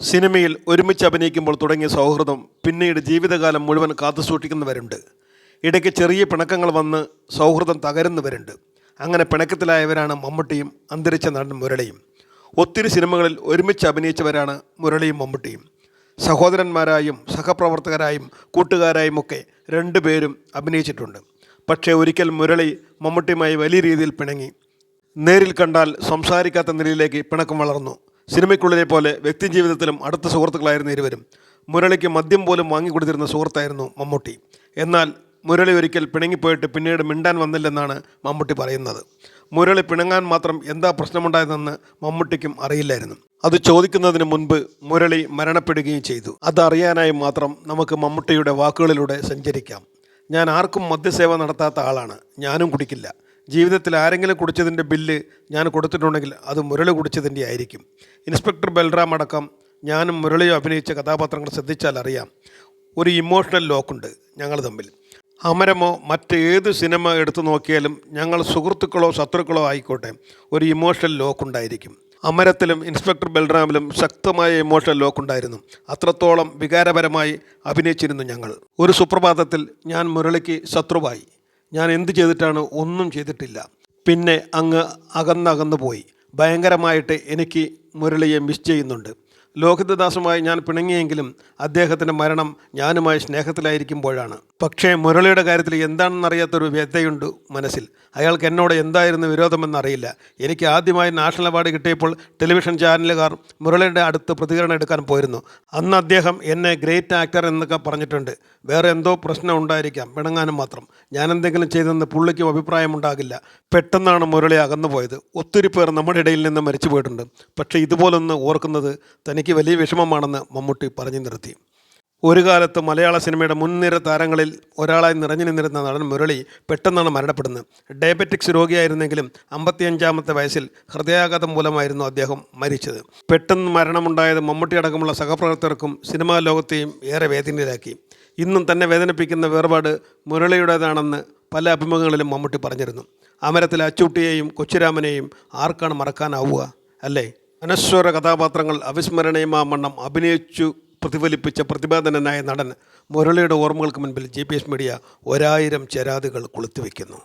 സിനിമയിൽ ഒരുമിച്ച് അഭിനയിക്കുമ്പോൾ തുടങ്ങിയ സൗഹൃദം പിന്നീട് ജീവിതകാലം മുഴുവൻ കാത്തുസൂക്ഷിക്കുന്നവരുണ്ട്. ഇടയ്ക്ക് ചെറിയ പിണക്കങ്ങൾ വന്ന് സൗഹൃദം തകരുന്നവരുണ്ട്. അങ്ങനെ പിണക്കത്തിലായവരാണ് മമ്മൂട്ടിയും അന്തരിച്ച നടൻ മുരളിയും. ഒത്തിരി സിനിമകളിൽ ഒരുമിച്ച് അഭിനയിച്ചവരാണ് മുരളിയും മമ്മൂട്ടിയും. സഹോദരന്മാരായും സഹപ്രവർത്തകരായും കൂട്ടുകാരായുമൊക്കെ രണ്ടുപേരും അഭിനയിച്ചിട്ടുണ്ട്. പക്ഷേ ഒരിക്കൽ മുരളി മമ്മൂട്ടിയുമായി വലിയ രീതിയിൽ പിണങ്ങി. നേരിൽ കണ്ടാൽ സംസാരിക്കാത്ത നിലയിലേക്ക് പിണക്കം വളർന്നു. സിനിമയ്ക്കുള്ളിലെ പോലെ വ്യക്തിജീവിതത്തിലും അടുത്ത സുഹൃത്തുക്കളായിരുന്നു ഇരുവരും. മുരളിക്ക് മദ്യം പോലും വാങ്ങിക്കൊടുത്തിരുന്ന സുഹൃത്തായിരുന്നു മമ്മൂട്ടി. എന്നാൽ മുരളി ഒരിക്കൽ പിണങ്ങിപ്പോയിട്ട് പിന്നീട് മിണ്ടാൻ വന്നില്ലെന്നാണ് മമ്മൂട്ടി പറയുന്നത്. മുരളി പിണങ്ങാൻ മാത്രം എന്താ പ്രശ്നമുണ്ടായതെന്ന് മമ്മൂട്ടിക്കും അറിയില്ലായിരുന്നു. അത് ചോദിക്കുന്നതിന് മുൻപ് മുരളി മരണപ്പെടുകയും ചെയ്തു. അതറിയാനായി മാത്രം നമുക്ക് മമ്മൂട്ടിയുടെ വാക്കുകളിലൂടെ സഞ്ചരിക്കാം. ഞാൻ ആർക്കും മദ്യസേവ നടത്താത്ത ആളാണ്. ഞാനും കുടിക്കില്ല. ജീവിതത്തിൽ ആരെങ്കിലും കുടിച്ചതിൻ്റെ ബില്ല് ഞാൻ കൊടുത്തിട്ടുണ്ടെങ്കിൽ അത് മുരളി കുടിച്ചതിൻ്റെ ആയിരിക്കും. ഇൻസ്പെക്ടർ ബൽറാം അടക്കം ഞാനും മുരളിയും അഭിനയിച്ച കഥാപാത്രങ്ങൾ ശ്രദ്ധിച്ചാൽ അറിയാം, ഒരു ഇമോഷണൽ ലോക്കുണ്ട് ഞങ്ങൾ തമ്മിൽ. അമരമോ മറ്റേത് സിനിമ എടുത്തു നോക്കിയാലും ഞങ്ങൾ സുഹൃത്തുക്കളോ ശത്രുക്കളോ ആയിക്കോട്ടെ, ഒരു ഇമോഷണൽ ലോക്കുണ്ടായിരിക്കും. അമരത്തിലും ഇൻസ്പെക്ടർ ബൽറാമിലും ശക്തമായ ഇമോഷണൽ ലോക്കുണ്ടായിരുന്നു. അത്രത്തോളം വികാരപരമായി അഭിനയിച്ചിരുന്നു ഞങ്ങൾ. ഒരു സുപ്രഭാതത്തിൽ ഞാൻ മുരളിക്ക് ശത്രുവായി. ഞാൻ എന്ത് ചെയ്തിട്ടാണ്? ഒന്നും ചെയ്തിട്ടില്ല. പിന്നെ അങ്ങ് അകന്നകന്നു പോയി. ഭയങ്കരമായിട്ട് എനിക്ക് മുരളിയെ മിസ് ചെയ്യുന്നുണ്ട്. ലോഹിതദാസുമായി ഞാൻ പിണങ്ങിയെങ്കിലും അദ്ദേഹത്തിൻ്റെ മരണം ഞാനുമായി സ്നേഹത്തിലായിരിക്കുമ്പോഴാണ്. പക്ഷേ മുരളിയുടെ കാര്യത്തിൽ എന്താണെന്നറിയാത്തൊരു വ്യഥയുണ്ട് മനസ്സിൽ. അയാൾക്ക് എന്നോട് എന്തായിരുന്നു വിരോധമെന്നറിയില്ല. എനിക്ക് ആദ്യമായി നാഷണൽ അവാർഡ് കിട്ടിയപ്പോൾ ടെലിവിഷൻ ചാനലുകാർ മുരളിയുടെ അടുത്ത് പ്രതികരണം എടുക്കാൻ പോയിരുന്നു. അന്ന് അദ്ദേഹം എന്നെ ഗ്രേറ്റ് ആക്ടർ എന്നൊക്കെ പറഞ്ഞിട്ടുണ്ട്. വേറെ എന്തോ പ്രശ്നം ഉണ്ടായിരിക്കാം, പിണങ്ങാനും മാത്രം. ഞാൻ എന്തെങ്കിലും ചെയ്തെന്ന് പുള്ളിക്കും അഭിപ്രായമുണ്ടാകില്ല. പെട്ടെന്നാണ് മുരളി അകന്നു പോയത്. ഒത്തിരി പേർ നമ്മുടെ ഇടയിൽ നിന്ന് മരിച്ചു പോയിട്ടുണ്ട്. പക്ഷേ ഇതുപോലൊന്ന് ഓർക്കുന്നത് തനിക്ക് വലിയ വിഷമമാണെന്ന് മമ്മൂട്ടി പറഞ്ഞു നിർത്തി. ഒരു കാലത്ത് മലയാള സിനിമയുടെ മുൻനിര താരങ്ങളിൽ ഒരാളായി നിറഞ്ഞു നിന്നിരുന്ന നടൻ മുരളി പെട്ടെന്നാണ് മരണപ്പെടുന്നത്. ഡയബറ്റിക്സ് രോഗിയായിരുന്നെങ്കിലും 55-ാമത്തെ വയസ്സിൽ ഹൃദയാഘാതം മൂലമായിരുന്നു അദ്ദേഹം മരിച്ചത്. പെട്ടെന്ന് മരണമുണ്ടായത് മമ്മൂട്ടി അടക്കമുള്ള സഹപ്രവർത്തകർക്കും സിനിമാ ലോകത്തെയും ഏറെ വേദനയിലാക്കി. ഇന്നും തന്നെ വേദനിപ്പിക്കുന്ന വേർപാട് മുരളിയുടേതാണെന്ന് പല അഭിമുഖങ്ങളിലും മമ്മൂട്ടി പറഞ്ഞിരുന്നു. അമരത്തിലെ അച്ചൂട്ടിയെയും കൊച്ചുരാമനെയും ആർക്കാണ് മറക്കാനാവുക, അല്ലേ? അനശ്വര കഥാപാത്രങ്ങൾ അവിസ്മരണീയമാവണ്ണം അഭിനയിച്ചു പ്രതിഫലിപ്പിച്ച പ്രതിഭാധനനായ നടൻ മുരളിയുടെ ഓർമ്മകൾക്ക് മുൻപിൽ GPS മീഡിയ 1000 ചേരാതുകൾ കൊളുത്തിവെക്കുന്നു.